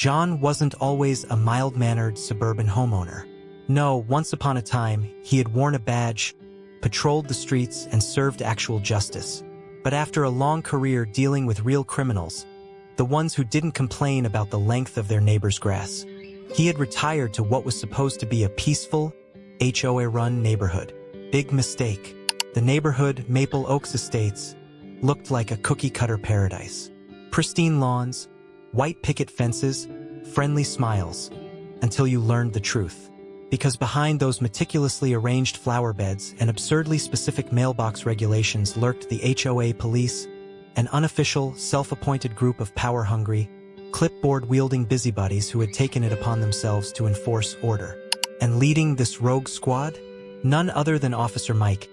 John wasn't always a mild-mannered suburban homeowner. No, once upon a time, he had worn a badge, patrolled the streets, and served actual justice. But after a long career dealing with real criminals, the ones who didn't complain about the length of their neighbor's grass, he had retired to what was supposed to be a peaceful, HOA-run neighborhood. Big mistake. The neighborhood, Maple Oaks Estates, looked like a cookie-cutter paradise. Pristine lawns, white picket fences, friendly smiles, until you learned the truth. Because behind those meticulously arranged flower beds and absurdly specific mailbox regulations lurked the HOA police, an unofficial, self-appointed group of power-hungry, clipboard-wielding busybodies who had taken it upon themselves to enforce order. And leading this rogue squad? None other than Officer Mike,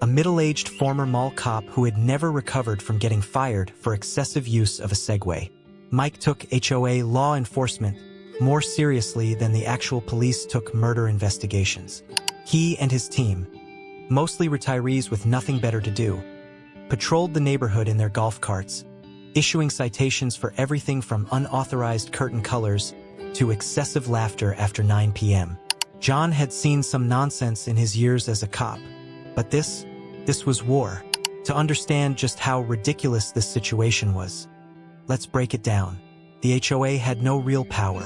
a middle-aged former mall cop who had never recovered from getting fired for excessive use of a Segway. Mike took HOA law enforcement more seriously than the actual police took murder investigations. He and his team, mostly retirees with nothing better to do, patrolled the neighborhood in their golf carts, issuing citations for everything from unauthorized curtain colors to excessive laughter after 9 p.m. John had seen some nonsense in his years as a cop, but this was war. To understand just how ridiculous this situation was, let's break it down. The HOA had no real power.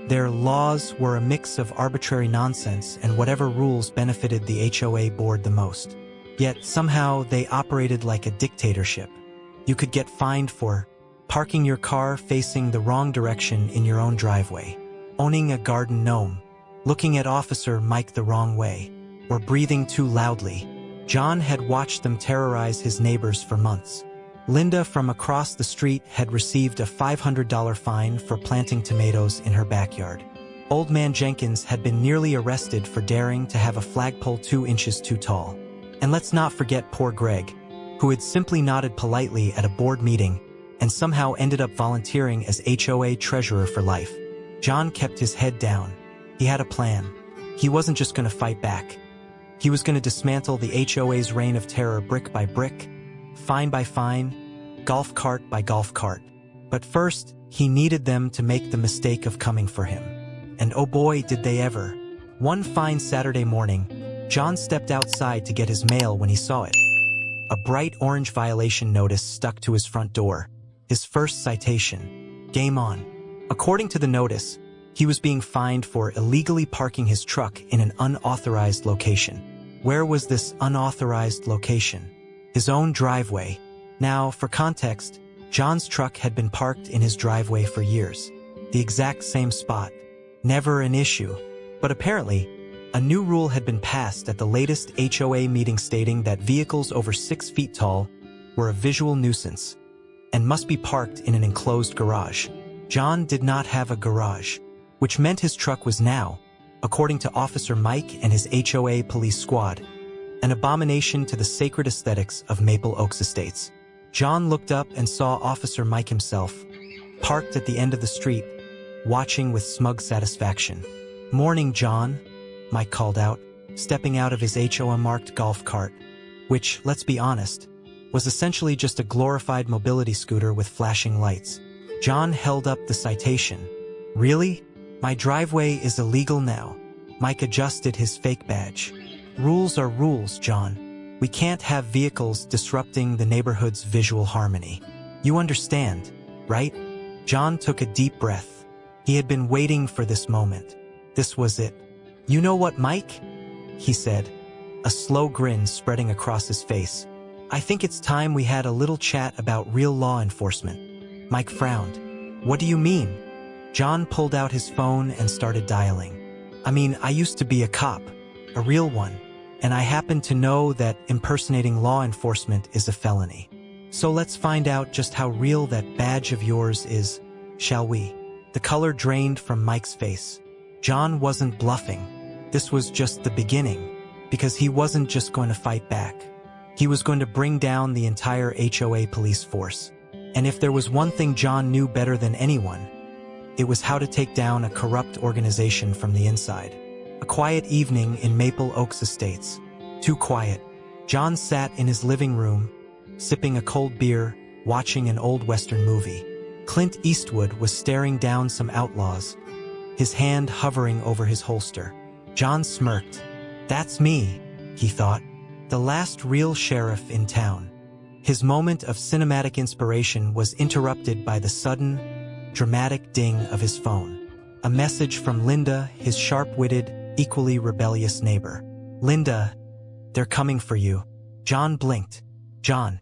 Their laws were a mix of arbitrary nonsense and whatever rules benefited the HOA board the most. Yet somehow they operated like a dictatorship. You could get fined for parking your car facing the wrong direction in your own driveway, owning a garden gnome, looking at Officer Mike the wrong way, or breathing too loudly. John had watched them terrorize his neighbors for months. Linda from across the street had received a $500 fine for planting tomatoes in her backyard. Old Man Jenkins had been nearly arrested for daring to have a flagpole 2 inches too tall. And let's not forget poor Greg, who had simply nodded politely at a board meeting and somehow ended up volunteering as HOA treasurer for life. John kept his head down. He had a plan. He wasn't just going to fight back. He was going to dismantle the HOA's reign of terror brick by brick, fine by fine, golf cart by golf cart. But first, he needed them to make the mistake of coming for him. And oh boy, did they ever. One fine Saturday morning, John stepped outside to get his mail when he saw it. A bright orange violation notice stuck to his front door. His first citation. Game on. According to the notice, he was being fined for illegally parking his truck in an unauthorized location. Where was this unauthorized location? His own driveway. Now, for context, John's truck had been parked in his driveway for years. The exact same spot. Never an issue. But apparently, a new rule had been passed at the latest HOA meeting stating that vehicles over 6 feet tall were a visual nuisance and must be parked in an enclosed garage. John did not have a garage, which meant his truck was now, according to Officer Mike and his HOA police squad, an abomination to the sacred aesthetics of Maple Oaks Estates. John looked up and saw Officer Mike himself, parked at the end of the street, watching with smug satisfaction. "Morning, John," Mike called out, stepping out of his HOA-marked golf cart, which, let's be honest, was essentially just a glorified mobility scooter with flashing lights. John held up the citation. "Really? My driveway is illegal now." Mike adjusted his fake badge. "Rules are rules, John. We can't have vehicles disrupting the neighborhood's visual harmony. You understand, right?" John took a deep breath. He had been waiting for this moment. This was it. "You know what, Mike?" he said, a slow grin spreading across his face. "I think it's time we had a little chat about real law enforcement." Mike frowned. "What do you mean?" John pulled out his phone and started dialing. "I mean, I used to be a cop, a real one, and I happen to know that impersonating law enforcement is a felony. So let's find out just how real that badge of yours is, shall we?" The color drained from Mike's face. John wasn't bluffing. This was just the beginning, because he wasn't just going to fight back. He was going to bring down the entire HOA police force. And if there was one thing John knew better than anyone, it was how to take down a corrupt organization from the inside. A quiet evening in Maple Oaks Estates. Too quiet. John sat in his living room, sipping a cold beer, watching an old Western movie. Clint Eastwood was staring down some outlaws, his hand hovering over his holster. John smirked. "That's me," he thought, "the last real sheriff in town." His moment of cinematic inspiration was interrupted by the sudden, dramatic ding of his phone. A message from Linda, his sharp-witted, equally rebellious neighbor. "Linda, they're coming for you." John blinked. "John,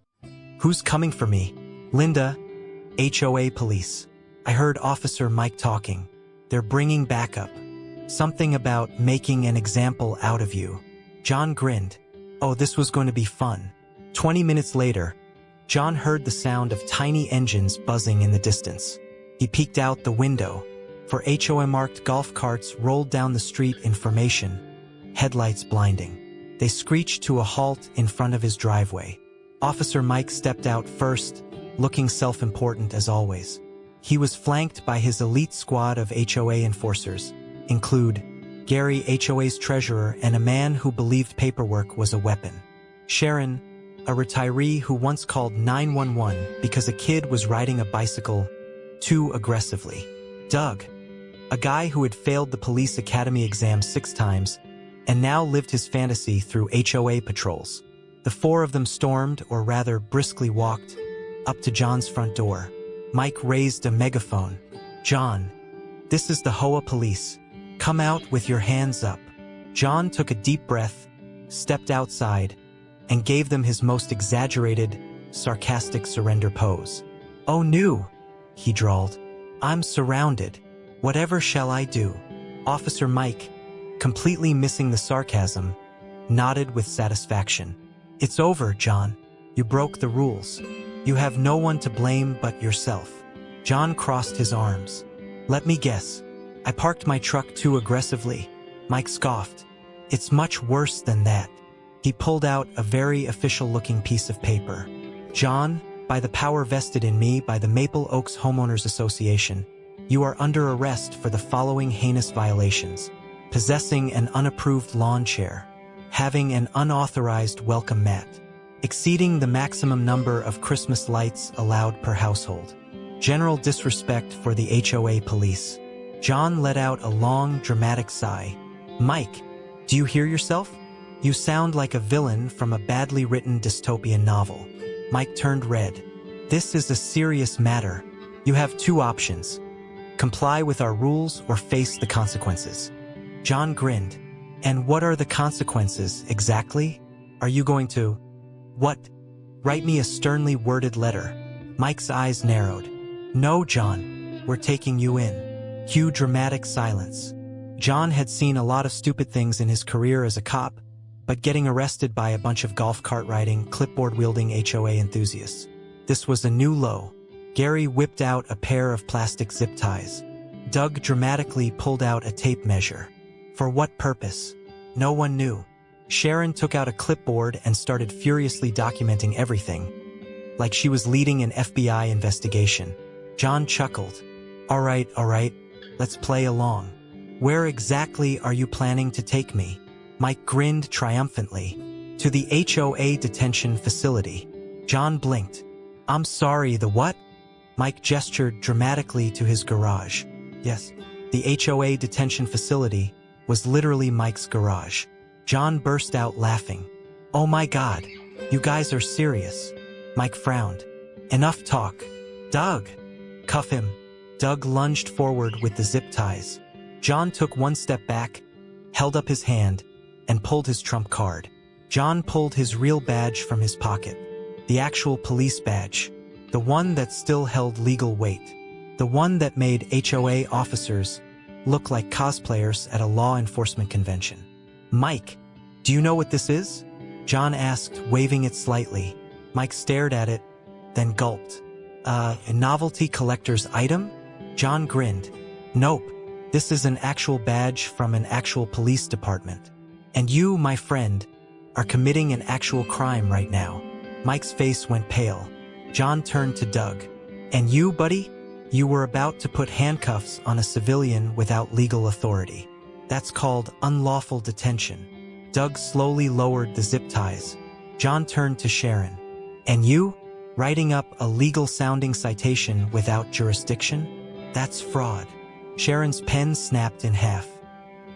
who's coming for me?" "Linda, HOA police. I heard Officer Mike talking. They're bringing backup. Something about making an example out of you." John grinned. Oh, this was going to be fun. 20 minutes later, John heard the sound of tiny engines buzzing in the distance. He peeked out the window. For HOA-marked golf carts rolled down the street in formation, headlights blinding. They screeched to a halt in front of his driveway. Officer Mike stepped out first, looking self-important as always. He was flanked by his elite squad of HOA enforcers, include Gary, HOA's treasurer, and a man who believed paperwork was a weapon. Sharon, a retiree who once called 911 because a kid was riding a bicycle too aggressively. Doug, a guy who had failed the police academy exam 6 times and now lived his fantasy through HOA patrols. The 4 of them stormed, or rather briskly walked, up to John's front door. Mike raised a megaphone. "John, this is the HOA police. Come out with your hands up." John took a deep breath, stepped outside, and gave them his most exaggerated, sarcastic surrender pose. "Oh no," he drawled. "I'm surrounded. Whatever shall I do?" Officer Mike, completely missing the sarcasm, nodded with satisfaction. "It's over, John. You broke the rules. You have no one to blame but yourself." John crossed his arms. "Let me guess. I parked my truck too aggressively." Mike scoffed. "It's much worse than that." He pulled out a very official-looking piece of paper. "John, by the power vested in me by the Maple Oaks Homeowners Association, you are under arrest for the following heinous violations: possessing an unapproved lawn chair, having an unauthorized welcome mat, exceeding the maximum number of Christmas lights allowed per household, general disrespect for the HOA police." John let out a long, dramatic sigh. "Mike, do you hear yourself? You sound like a villain from a badly written dystopian novel." Mike turned red. "This is a serious matter. You have 2 options. Comply with our rules or face the consequences." John grinned. "And what are the consequences, exactly? Are you going to... what? Write me a sternly worded letter?" Mike's eyes narrowed. "No, John. We're taking you in." Cue dramatic silence. John had seen a lot of stupid things in his career as a cop, but getting arrested by a bunch of golf cart riding, clipboard-wielding HOA enthusiasts. This was a new low. Gary whipped out a pair of plastic zip ties. Doug dramatically pulled out a tape measure. For what purpose? No one knew. Sharon took out a clipboard and started furiously documenting everything, like she was leading an FBI investigation. John chuckled. All right, let's play along. Where exactly are you planning to take me?" Mike grinned triumphantly. "To the HOA detention facility." John blinked. "I'm sorry, the what?" Mike gestured dramatically to his garage. Yes, the HOA detention facility was literally Mike's garage. John burst out laughing. "Oh my God, you guys are serious." Mike frowned. "Enough talk. Doug, cuff him." Doug lunged forward with the zip ties. John took one step back, held up his hand, and pulled his trump card. John pulled his real badge from his pocket. The actual police badge. The one that still held legal weight. The one that made HOA officers look like cosplayers at a law enforcement convention. "Mike, do you know what this is?" John asked, waving it slightly. Mike stared at it, then gulped. A novelty collector's item?" John grinned. "Nope, this is an actual badge from an actual police department. And you, my friend, are committing an actual crime right now." Mike's face went pale. John turned to Doug. "And you, buddy? You were about to put handcuffs on a civilian without legal authority. That's called unlawful detention." Doug slowly lowered the zip ties. John turned to Sharon. "And you? Writing up a legal-sounding citation without jurisdiction? That's fraud. Sharon's pen snapped in half.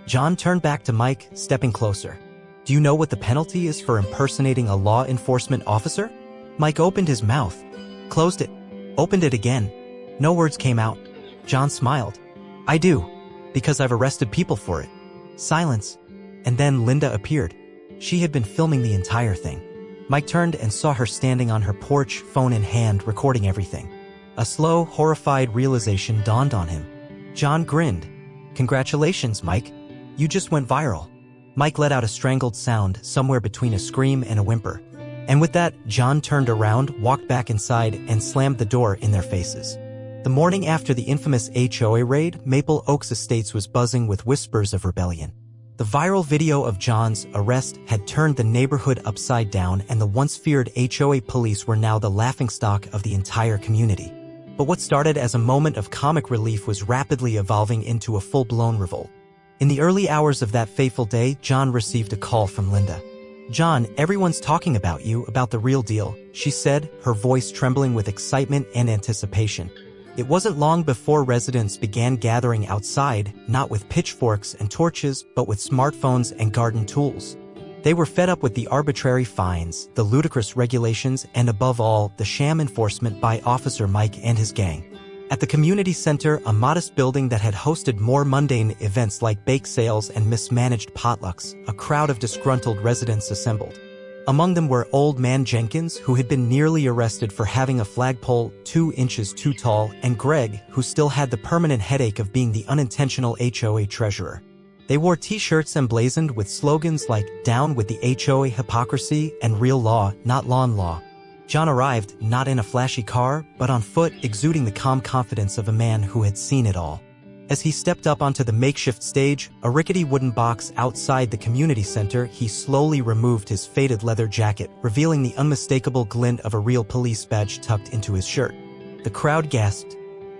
John turned back to Mike, stepping closer. Do you know what the penalty is for impersonating a law enforcement officer? Mike opened his mouth, closed it, opened it again. No words came out. John smiled. I do, because I've arrested people for it. Silence. And then Linda appeared. She had been filming the entire thing. Mike turned and saw her standing on her porch, phone in hand, recording everything. A slow, horrified realization dawned on him. John grinned. Congratulations, Mike. You just went viral. Mike let out a strangled sound, somewhere between a scream and a whimper. And with that, John turned around, walked back inside, and slammed the door in their faces. The morning after the infamous HOA raid, Maple Oaks Estates was buzzing with whispers of rebellion. The viral video of John's arrest had turned the neighborhood upside down, and the once feared HOA police were now the laughingstock of the entire community. But what started as a moment of comic relief was rapidly evolving into a full-blown revolt. In the early hours of that fateful day, John received a call from Linda. John, everyone's talking about you, about the real deal, she said, her voice trembling with excitement and anticipation. It wasn't long before residents began gathering outside, not with pitchforks and torches, but with smartphones and garden tools. They were fed up with the arbitrary fines, the ludicrous regulations, and above all, the sham enforcement by Officer Mike and his gang. At the community center, a modest building that had hosted more mundane events like bake sales and mismanaged potlucks, a crowd of disgruntled residents assembled. Among them were Old Man Jenkins, who had been nearly arrested for having a flagpole 2 inches too tall, and Greg, who still had the permanent headache of being the unintentional HOA treasurer. They wore t-shirts emblazoned with slogans like "Down with the HOA hypocrisy" and "Real law, not lawn law." John arrived, not in a flashy car, but on foot, exuding the calm confidence of a man who had seen it all. As he stepped up onto the makeshift stage, a rickety wooden box outside the community center, he slowly removed his faded leather jacket, revealing the unmistakable glint of a real police badge tucked into his shirt. The crowd gasped.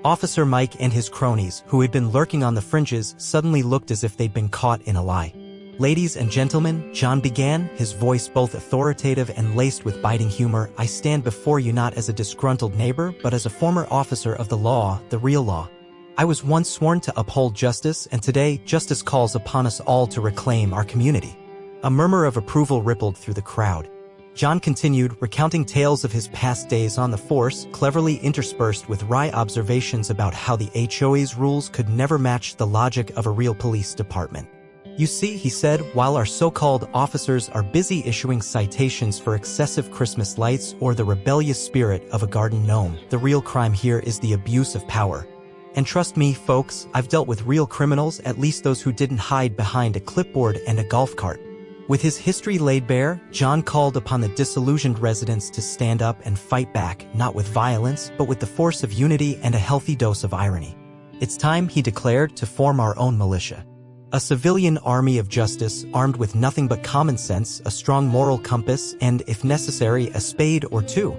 Officer Mike and his cronies, who had been lurking on the fringes, suddenly looked as if they'd been caught in a lie. Ladies and gentlemen, John began, his voice both authoritative and laced with biting humor, I stand before you not as a disgruntled neighbor, but as a former officer of the law, the real law. I was once sworn to uphold justice, and today, justice calls upon us all to reclaim our community. A murmur of approval rippled through the crowd. John continued, recounting tales of his past days on the force, cleverly interspersed with wry observations about how the HOA's rules could never match the logic of a real police department. You see, he said, while our so-called officers are busy issuing citations for excessive Christmas lights or the rebellious spirit of a garden gnome, the real crime here is the abuse of power. And trust me, folks, I've dealt with real criminals, at least those who didn't hide behind a clipboard and a golf cart. With his history laid bare, John called upon the disillusioned residents to stand up and fight back, not with violence, but with the force of unity and a healthy dose of irony. It's time, he declared, to form our own militia. A civilian army of justice, armed with nothing but common sense, a strong moral compass, and, if necessary, a spade or two.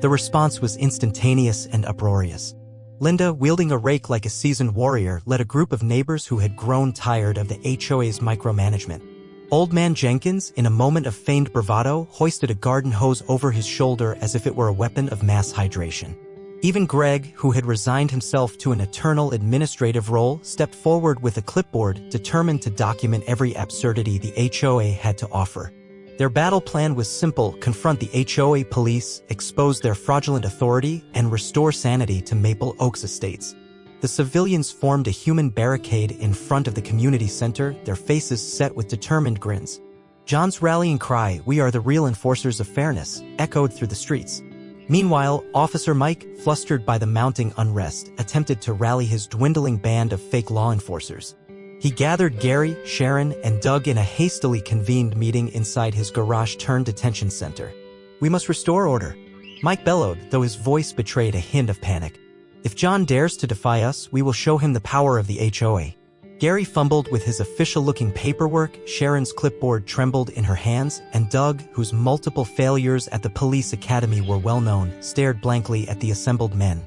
The response was instantaneous and uproarious. Linda, wielding a rake like a seasoned warrior, led a group of neighbors who had grown tired of the HOA's micromanagement. Old Man Jenkins, in a moment of feigned bravado, hoisted a garden hose over his shoulder as if it were a weapon of mass hydration. Even Greg, who had resigned himself to an eternal administrative role, stepped forward with a clipboard, determined to document every absurdity the HOA had to offer. Their battle plan was simple: confront the HOA police, expose their fraudulent authority, and restore sanity to Maple Oaks Estates. The civilians formed a human barricade in front of the community center, their faces set with determined grins. John's rallying cry, "We are the real enforcers of fairness," echoed through the streets. Meanwhile, Officer Mike, flustered by the mounting unrest, attempted to rally his dwindling band of fake law enforcers. He gathered Gary, Sharon, and Doug in a hastily convened meeting inside his garage-turned-detention center. "We must restore order," Mike bellowed, though his voice betrayed a hint of panic. "If John dares to defy us, we will show him the power of the HOA." Gary fumbled with his official-looking paperwork, Sharon's clipboard trembled in her hands, and Doug, whose multiple failures at the police academy were well known, stared blankly at the assembled men.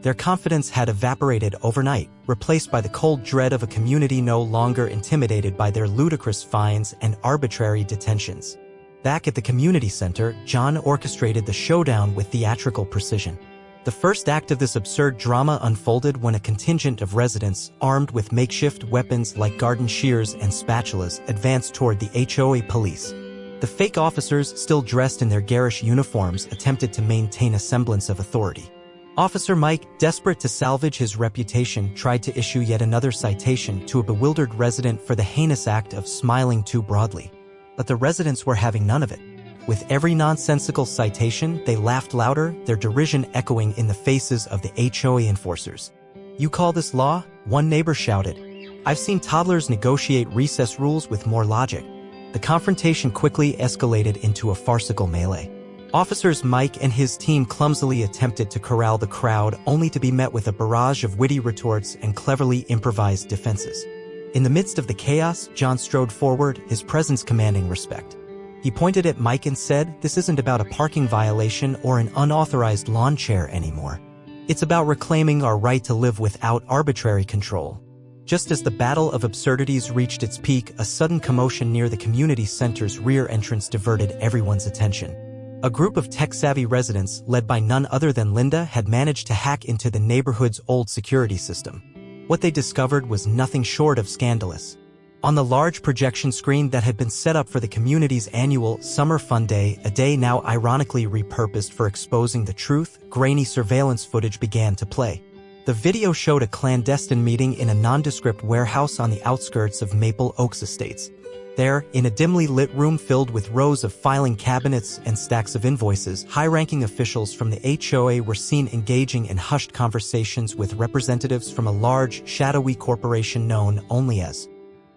Their confidence had evaporated overnight, replaced by the cold dread of a community no longer intimidated by their ludicrous fines and arbitrary detentions. Back at the community center, John orchestrated the showdown with theatrical precision. The first act of this absurd drama unfolded when a contingent of residents, armed with makeshift weapons like garden shears and spatulas, advanced toward the HOA police. The fake officers, still dressed in their garish uniforms, attempted to maintain a semblance of authority. Officer Mike, desperate to salvage his reputation, tried to issue yet another citation to a bewildered resident for the heinous act of smiling too broadly. But the residents were having none of it. With every nonsensical citation, they laughed louder, their derision echoing in the faces of the HOA enforcers. "You call this law?" one neighbor shouted. "I've seen toddlers negotiate recess rules with more logic." The confrontation quickly escalated into a farcical melee. Officers Mike and his team clumsily attempted to corral the crowd, only to be met with a barrage of witty retorts and cleverly improvised defenses. In the midst of the chaos, John strode forward, his presence commanding respect. He pointed at Mike and said, "This isn't about a parking violation or an unauthorized lawn chair anymore. It's about reclaiming our right to live without arbitrary control." Just as the battle of absurdities reached its peak, a sudden commotion near the community center's rear entrance diverted everyone's attention. A group of tech-savvy residents, led by none other than Linda, had managed to hack into the neighborhood's old security system. What they discovered was nothing short of scandalous. On the large projection screen that had been set up for the community's annual Summer Fun Day, a day now ironically repurposed for exposing the truth, grainy surveillance footage began to play. The video showed a clandestine meeting in a nondescript warehouse on the outskirts of Maple Oaks Estates. There, in a dimly lit room filled with rows of filing cabinets and stacks of invoices, high-ranking officials from the HOA were seen engaging in hushed conversations with representatives from a large, shadowy corporation known only as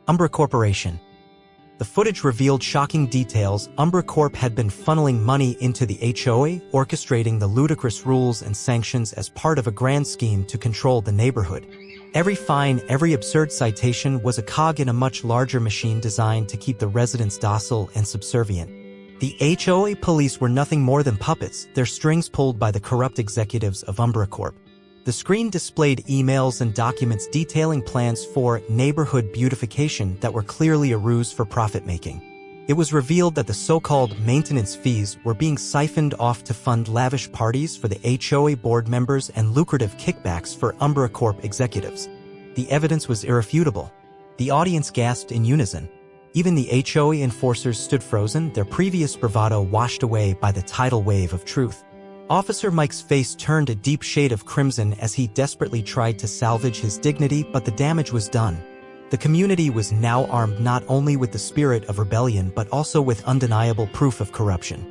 Umbra Corporation. The footage revealed shocking details. Umbra Corp had been funneling money into the HOA, orchestrating the ludicrous rules and sanctions as part of a grand scheme to control the neighborhood. Every fine, every absurd citation was a cog in a much larger machine designed to keep the residents docile and subservient. The HOA police were nothing more than puppets, their strings pulled by the corrupt executives of Umbra Corp. The screen displayed emails and documents detailing plans for neighborhood beautification that were clearly a ruse for profit-making. It was revealed that the so-called maintenance fees were being siphoned off to fund lavish parties for the HOA board members and lucrative kickbacks for Umbra Corp executives. The evidence was irrefutable. The audience gasped in unison. Even the HOA enforcers stood frozen, their previous bravado washed away by the tidal wave of truth. Officer Mike's face turned a deep shade of crimson as he desperately tried to salvage his dignity, but the damage was done. The community was now armed not only with the spirit of rebellion but also with undeniable proof of corruption.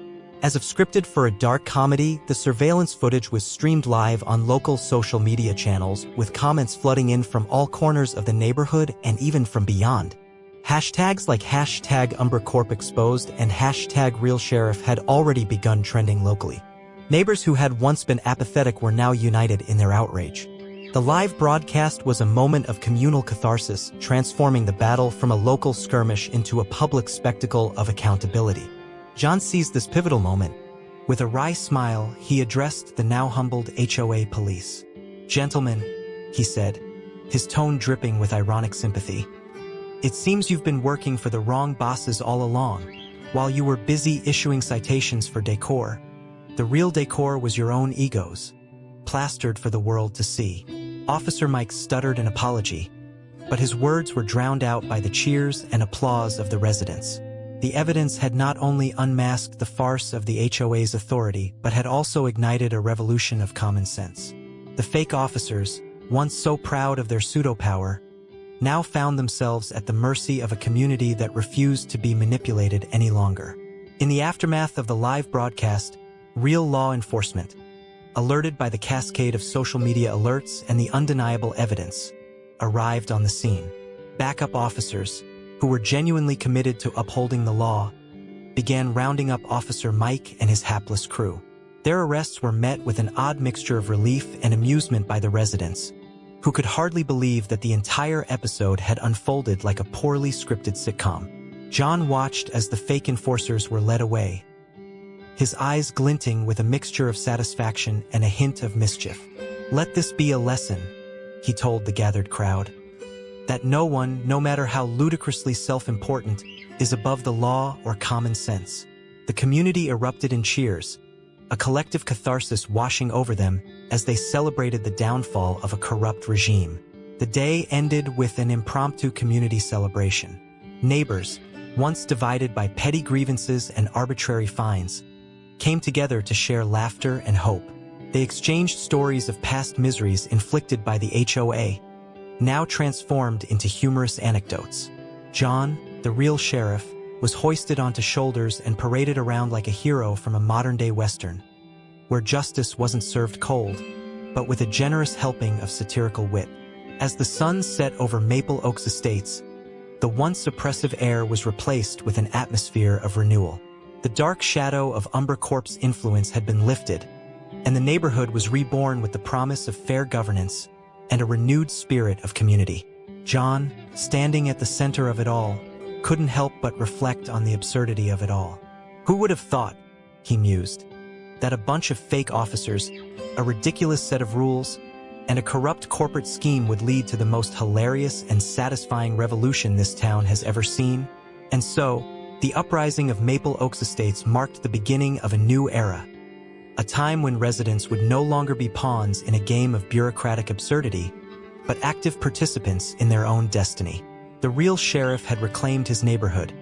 As if scripted for a dark comedy, the surveillance footage was streamed live on local social media channels, with comments flooding in from all corners of the neighborhood and even from beyond. Hashtags like #UmbraCorpExposed and #RealSheriff had already begun trending locally. Neighbors who had once been apathetic were now united in their outrage. The live broadcast was a moment of communal catharsis, transforming the battle from a local skirmish into a public spectacle of accountability. John seized this pivotal moment. With a wry smile, he addressed the now humbled HOA police. "Gentlemen," he said, his tone dripping with ironic sympathy, "it seems you've been working for the wrong bosses all along, while you were busy issuing citations for decor. The real decor was your own egos, plastered for the world to see." Officer Mike stuttered an apology, but his words were drowned out by the cheers and applause of the residents. The evidence had not only unmasked the farce of the HOA's authority, but had also ignited a revolution of common sense. The fake officers, once so proud of their pseudo-power, now found themselves at the mercy of a community that refused to be manipulated any longer. In the aftermath of the live broadcast, real law enforcement, alerted by the cascade of social media alerts and the undeniable evidence, arrived on the scene. Backup officers, who were genuinely committed to upholding the law, began rounding up Officer Mike and his hapless crew. Their arrests were met with an odd mixture of relief and amusement by the residents, who could hardly believe that the entire episode had unfolded like a poorly scripted sitcom. John watched as the fake enforcers were led away, his eyes glinting with a mixture of satisfaction and a hint of mischief. "Let this be a lesson," he told the gathered crowd, "that no one, no matter how ludicrously self-important, is above the law or common sense. The community erupted in cheers, a collective catharsis washing over them as they celebrated the downfall of a corrupt regime. The day ended with an impromptu community celebration. Neighbors, once divided by petty grievances and arbitrary fines, came together to share laughter and hope. They exchanged stories of past miseries inflicted by the HOA, now transformed into humorous anecdotes. John, the real sheriff, was hoisted onto shoulders and paraded around like a hero from a modern-day Western, where justice wasn't served cold, but with a generous helping of satirical wit. As the sun set over Maple Oaks Estates, the once oppressive air was replaced with an atmosphere of renewal. The dark shadow of Umber Corp's influence had been lifted, and the neighborhood was reborn with the promise of fair governance and a renewed spirit of community. John, standing at the center of it all, couldn't help but reflect on the absurdity of it all. Who would have thought, he mused, that a bunch of fake officers, a ridiculous set of rules, and a corrupt corporate scheme would lead to the most hilarious and satisfying revolution this town has ever seen? And so, the uprising of Maple Oaks Estates marked the beginning of a new era, a time when residents would no longer be pawns in a game of bureaucratic absurdity, but active participants in their own destiny. The real sheriff had reclaimed his neighborhood,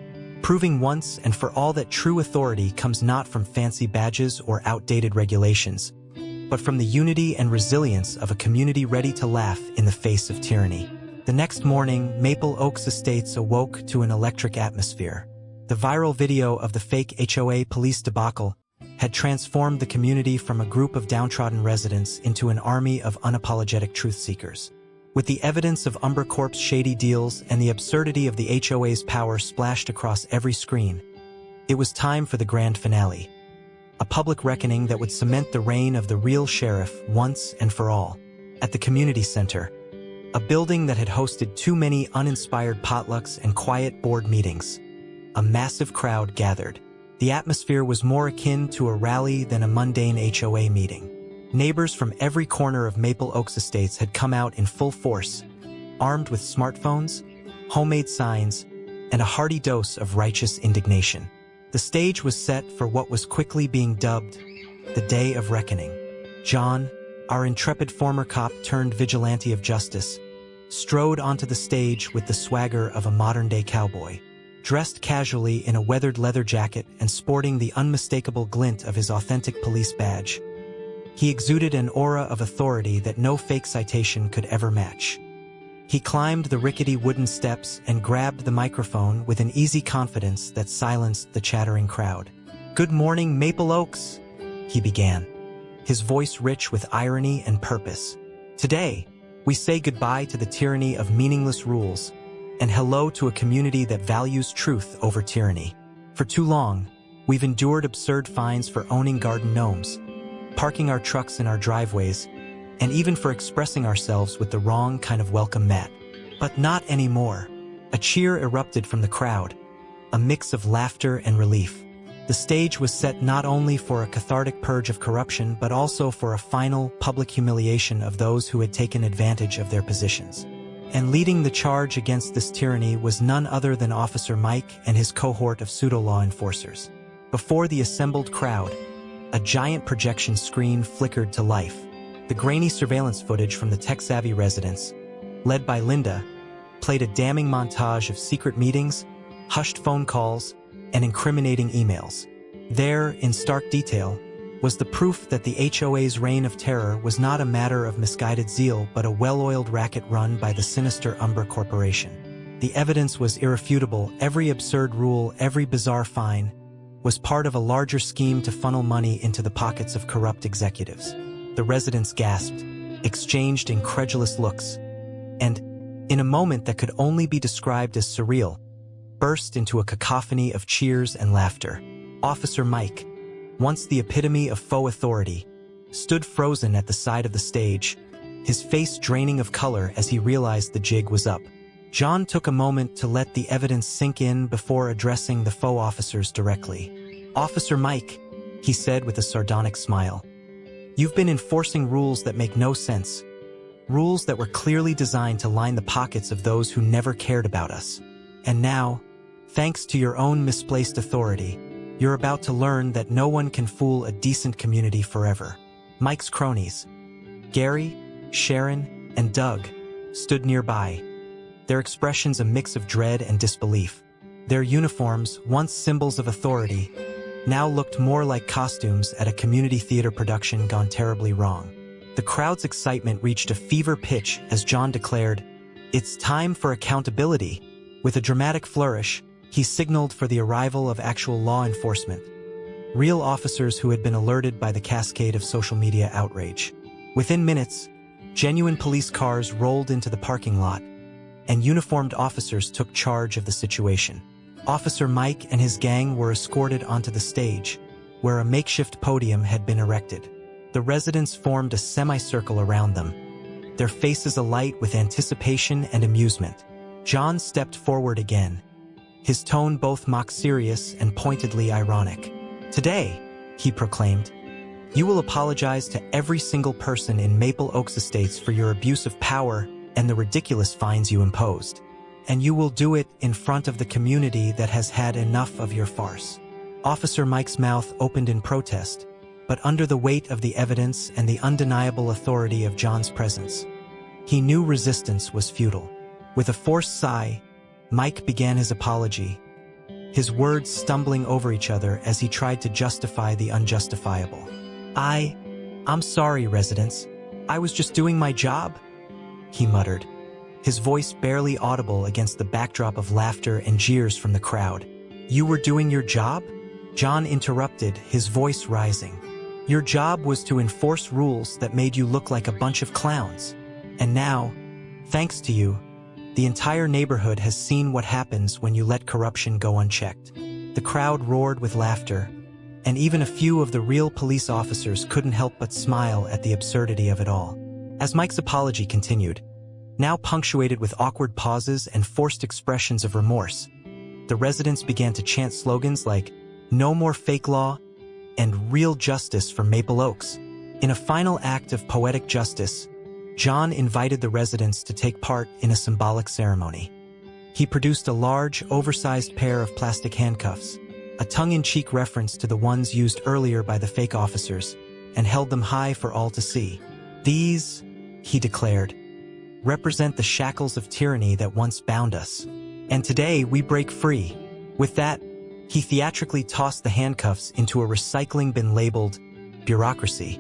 proving once and for all that true authority comes not from fancy badges or outdated regulations, but from the unity and resilience of a community ready to laugh in the face of tyranny. The next morning, Maple Oaks Estates awoke to an electric atmosphere. The viral video of the fake HOA police debacle had transformed the community from a group of downtrodden residents into an army of unapologetic truth-seekers. With the evidence of Umber Corp's shady deals and the absurdity of the HOA's power splashed across every screen, it was time for the grand finale. A public reckoning that would cement the reign of the real sheriff once and for all. At the community center, a building that had hosted too many uninspired potlucks and quiet board meetings, a massive crowd gathered. The atmosphere was more akin to a rally than a mundane HOA meeting. Neighbors from every corner of Maple Oaks Estates had come out in full force, armed with smartphones, homemade signs, and a hearty dose of righteous indignation. The stage was set for what was quickly being dubbed the Day of Reckoning. John, our intrepid former cop turned vigilante of justice, strode onto the stage with the swagger of a modern-day cowboy. Dressed casually in a weathered leather jacket and sporting the unmistakable glint of his authentic police badge, he exuded an aura of authority that no fake citation could ever match. He climbed the rickety wooden steps and grabbed the microphone with an easy confidence that silenced the chattering crowd. "Good morning, Maple Oaks," he began, his voice rich with irony and purpose. "Today, we say goodbye to the tyranny of meaningless rules and hello to a community that values truth over tyranny. For too long, we've endured absurd fines for owning garden gnomes, parking our trucks in our driveways, and even for expressing ourselves with the wrong kind of welcome mat. But not anymore." A cheer erupted from the crowd, a mix of laughter and relief. The stage was set not only for a cathartic purge of corruption, but also for a final, public humiliation of those who had taken advantage of their positions. And leading the charge against this tyranny was none other than Officer Mike and his cohort of pseudo-law enforcers. Before the assembled crowd, a giant projection screen flickered to life. The grainy surveillance footage from the tech-savvy residence, led by Linda, played a damning montage of secret meetings, hushed phone calls, and incriminating emails. There, in stark detail, was the proof that the HOA's reign of terror was not a matter of misguided zeal but a well-oiled racket run by the sinister Umber Corporation. The evidence was irrefutable. Every absurd rule, every bizarre fine, was part of a larger scheme to funnel money into the pockets of corrupt executives. The residents gasped, exchanged incredulous looks, and, in a moment that could only be described as surreal, burst into a cacophony of cheers and laughter. Officer Mike, once the epitome of faux authority, stood frozen at the side of the stage, his face draining of color as he realized the jig was up. John took a moment to let the evidence sink in before addressing the faux officers directly. "Officer Mike," he said with a sardonic smile, "you've been enforcing rules that make no sense, rules that were clearly designed to line the pockets of those who never cared about us. And now, thanks to your own misplaced authority, You're about to learn that no one can fool a decent community forever. Mike's cronies, Gary, Sharon, and Doug, stood nearby, their expressions a mix of dread and disbelief. Their uniforms, once symbols of authority, now looked more like costumes at a community theater production gone terribly wrong. The crowd's excitement reached a fever pitch as John declared, "It's time for accountability." With a dramatic flourish, he signaled for the arrival of actual law enforcement, real officers who had been alerted by the cascade of social media outrage. Within minutes, genuine police cars rolled into the parking lot, and uniformed officers took charge of the situation. Officer Mike and his gang were escorted onto the stage, where a makeshift podium had been erected. The residents formed a semicircle around them, their faces alight with anticipation and amusement. John stepped forward again, his tone both mock-serious and pointedly ironic. "Today," he proclaimed, "you will apologize to every single person in Maple Oaks Estates for your abuse of power and the ridiculous fines you imposed. And you will do it in front of the community that has had enough of your farce." Officer Mike's mouth opened in protest, but under the weight of the evidence and the undeniable authority of John's presence, he knew resistance was futile. With a forced sigh, Mike began his apology, his words stumbling over each other as he tried to justify the unjustifiable. I'm sorry, residents. I was just doing my job," he muttered, his voice barely audible against the backdrop of laughter and jeers from the crowd. "You were doing your job?" John interrupted, his voice rising. "Your job was to enforce rules that made you look like a bunch of clowns. And now, thanks to you, the entire neighborhood has seen what happens when you let corruption go unchecked." The crowd roared with laughter, and even a few of the real police officers couldn't help but smile at the absurdity of it all. As Mike's apology continued, now punctuated with awkward pauses and forced expressions of remorse, the residents began to chant slogans like, "No more fake law," and "Real justice for Maple Oaks." In a final act of poetic justice, John invited the residents to take part in a symbolic ceremony. He produced a large, oversized pair of plastic handcuffs, a tongue-in-cheek reference to the ones used earlier by the fake officers, and held them high for all to see. "These," he declared, "represent the shackles of tyranny that once bound us. And today we break free." With that, he theatrically tossed the handcuffs into a recycling bin labeled "bureaucracy."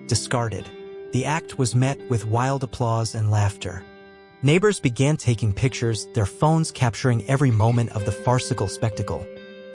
Discarded. The act was met with wild applause and laughter. Neighbors began taking pictures, their phones capturing every moment of the farcical spectacle.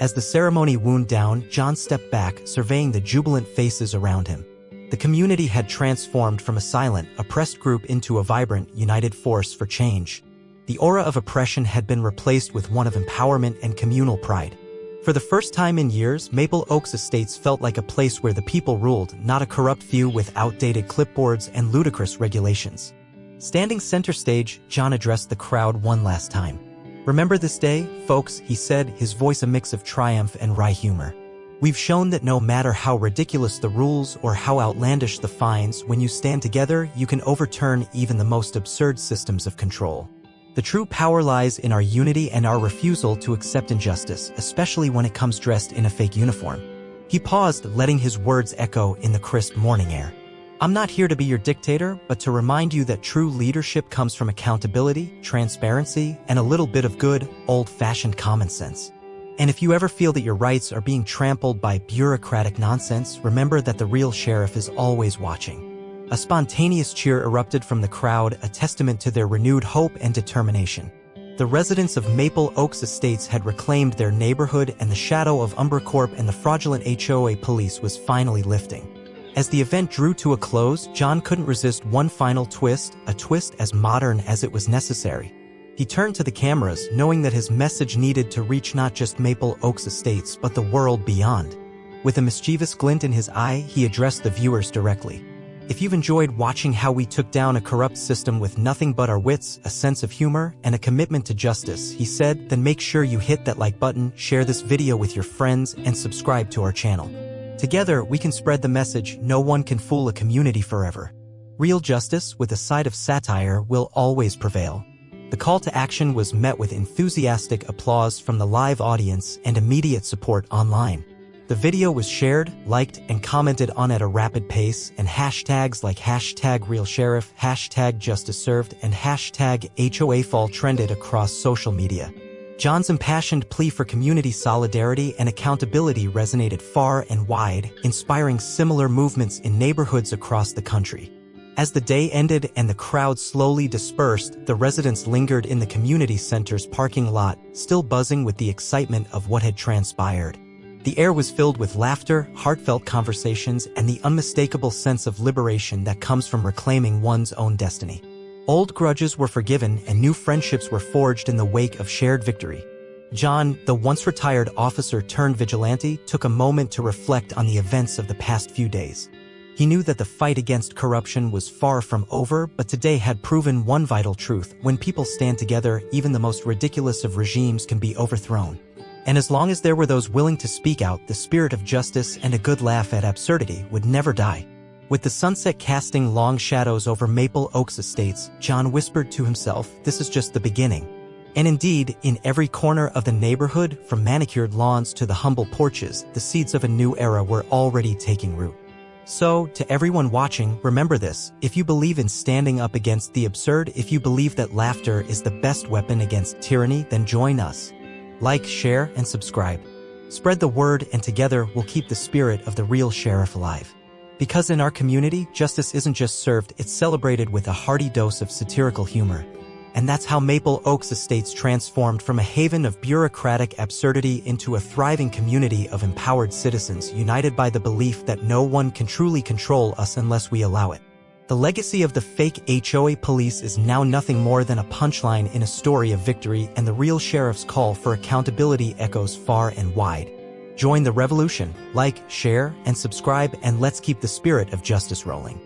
As the ceremony wound down, John stepped back, surveying the jubilant faces around him. The community had transformed from a silent, oppressed group into a vibrant, united force for change. The aura of oppression had been replaced with one of empowerment and communal pride. For the first time in years, Maple Oaks Estates felt like a place where the people ruled, not a corrupt few with outdated clipboards and ludicrous regulations. Standing center stage, John addressed the crowd one last time. "Remember this day, folks," he said, his voice a mix of triumph and wry humor. "We've shown that no matter how ridiculous the rules or how outlandish the fines, when you stand together, you can overturn even the most absurd systems of control. The true power lies in our unity and our refusal to accept injustice, especially when it comes dressed in a fake uniform." He paused, letting his words echo in the crisp morning air. "I'm not here to be your dictator, but to remind you that true leadership comes from accountability, transparency, and a little bit of good, old-fashioned common sense. And if you ever feel that your rights are being trampled by bureaucratic nonsense, remember that the real sheriff is always watching." A spontaneous cheer erupted from the crowd, a testament to their renewed hope and determination. The residents of Maple Oaks Estates had reclaimed their neighborhood, and the shadow of UmbraCorp and the fraudulent HOA police was finally lifting. As the event drew to a close, John couldn't resist one final twist, a twist as modern as it was necessary. He turned to the cameras, knowing that his message needed to reach not just Maple Oaks Estates but the world beyond. With a mischievous glint in his eye, he addressed the viewers directly. "If you've enjoyed watching how we took down a corrupt system with nothing but our wits, a sense of humor, and a commitment to justice," he said, "then make sure you hit that like button, share this video with your friends, and subscribe to our channel. Together, we can spread the message, no one can fool a community forever. Real justice, with a side of satire, will always prevail." The call to action was met with enthusiastic applause from the live audience and immediate support online. The video was shared, liked, and commented on at a rapid pace, and hashtags like #RealSheriff, #JusticeServed, and #HOAFall trended across social media. John's impassioned plea for community solidarity and accountability resonated far and wide, inspiring similar movements in neighborhoods across the country. As the day ended and the crowd slowly dispersed, the residents lingered in the community center's parking lot, still buzzing with the excitement of what had transpired. The air was filled with laughter, heartfelt conversations, and the unmistakable sense of liberation that comes from reclaiming one's own destiny. Old grudges were forgiven and new friendships were forged in the wake of shared victory. John, the once retired officer turned vigilante, took a moment to reflect on the events of the past few days. He knew that the fight against corruption was far from over, but today had proven one vital truth: when people stand together, even the most ridiculous of regimes can be overthrown. And as long as there were those willing to speak out, the spirit of justice and a good laugh at absurdity would never die. With the sunset casting long shadows over Maple Oaks Estates, John whispered to himself, "This is just the beginning." And indeed, in every corner of the neighborhood, from manicured lawns to the humble porches, the seeds of a new era were already taking root. So, to everyone watching, remember this: if you believe in standing up against the absurd, if you believe that laughter is the best weapon against tyranny, then join us. Like, share, and subscribe. Spread the word, and together we'll keep the spirit of the real sheriff alive. Because in our community, justice isn't just served, it's celebrated with a hearty dose of satirical humor. And that's how Maple Oaks Estates transformed from a haven of bureaucratic absurdity into a thriving community of empowered citizens united by the belief that no one can truly control us unless we allow it. The legacy of the fake HOA police is now nothing more than a punchline in a story of victory, and the real sheriff's call for accountability echoes far and wide. Join the revolution, like, share, and subscribe, and let's keep the spirit of justice rolling.